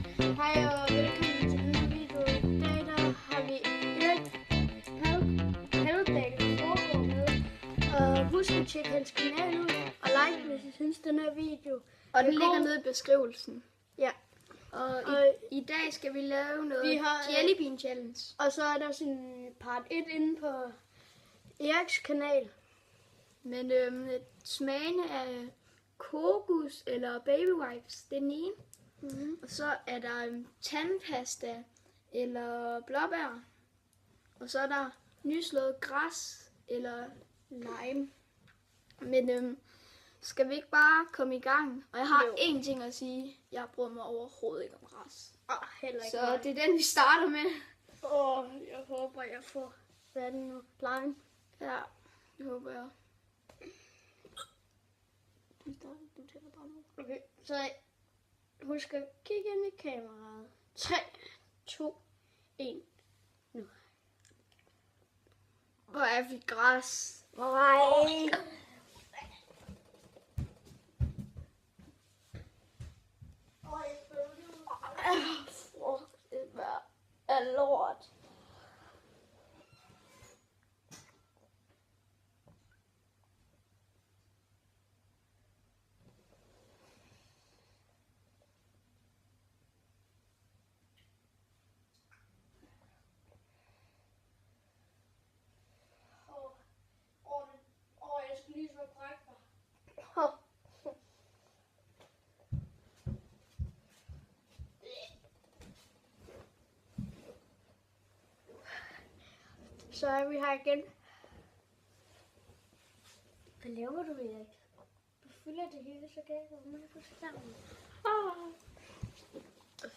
Hej og velkommen til denne video. I dag der har vi Erik Halvdal foregår med. Og husk at tjekke hans kanal ud og like, hvis I synes den her video. Og den ligger nede i beskrivelsen. Ja. Og i dag skal vi lave noget Jelly Bean Challenge. Og så er der også en part 1 inde på Eriks kanal. Men smagene af kokos eller baby wipes, det er den ene. Mm-hmm. Og så er der tandpasta eller blåbær. Og så er der nyslået græs eller lime. Men skal vi ikke bare komme i gang? Og jeg har én ting at sige. Jeg bryder mig overhovedet ikke om græs. Heller ikke Så mig. det er den, vi starter med. Jeg håber, jeg får vand nu. Lime. Ja, det håber jeg. Du tæller bare nu. Okay, så husk at kigge ind i kameraet. 3, 2, 1. Nu. Hvor er vi græs? Nej. Det var af lort. Jeg skal lige så brække mig. Så er vi her igen. Hvad laver du, Erik? Du fylder det hele så galt, og man får sammen.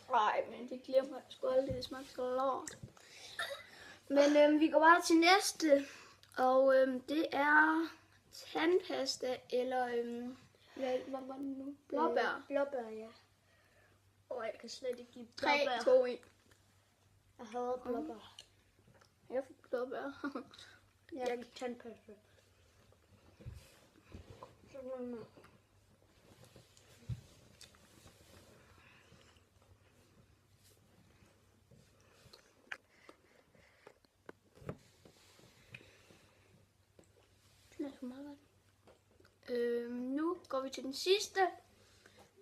Nej, men det glemmer jeg sgu aldrig. Det smager så lort. Men vi går bare til næste. Og det er tandpasta eller hvad var det nu? Blåbær. Blåbær, ja. Jeg kan slet ikke give 3, blåbær. 2, 1. Jeg hader blåbær. Jeg fik blåbær. Jeg kan tandpasta. Nu går vi til den sidste.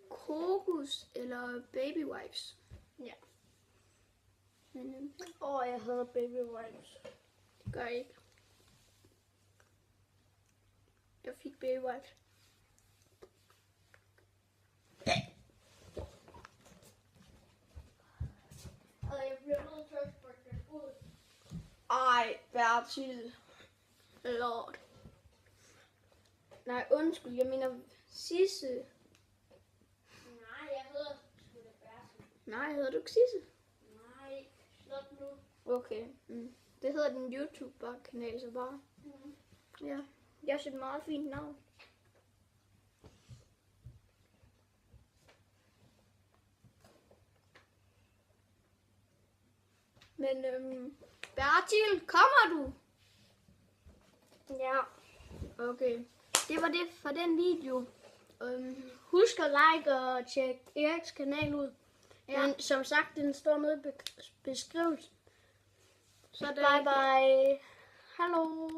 Kokos eller baby wipes. Ja. Men Jeg hader baby wipes. det gør jeg ikke. Jeg fik baby wipes. Jeg bliver nødt til at sprikke det ud. Ej, Bertil. Lord. Nej, undskyld, jeg mener Sisse. Nej, jeg hedder sgu da Bertel. Nej, hedder du ikke Sisse? Nej, slot nu. Okay. Det hedder den YouTube-kanal så bare. Ja, jeg synes et meget fint navn. Men Bertil, kommer du? Ja. Okay. Det var det for den video. Husk at like og tjekke Eriks kanal ud. Ja. Men som sagt, den står nede i beskrivelsen. Så Bye bye. Hallo.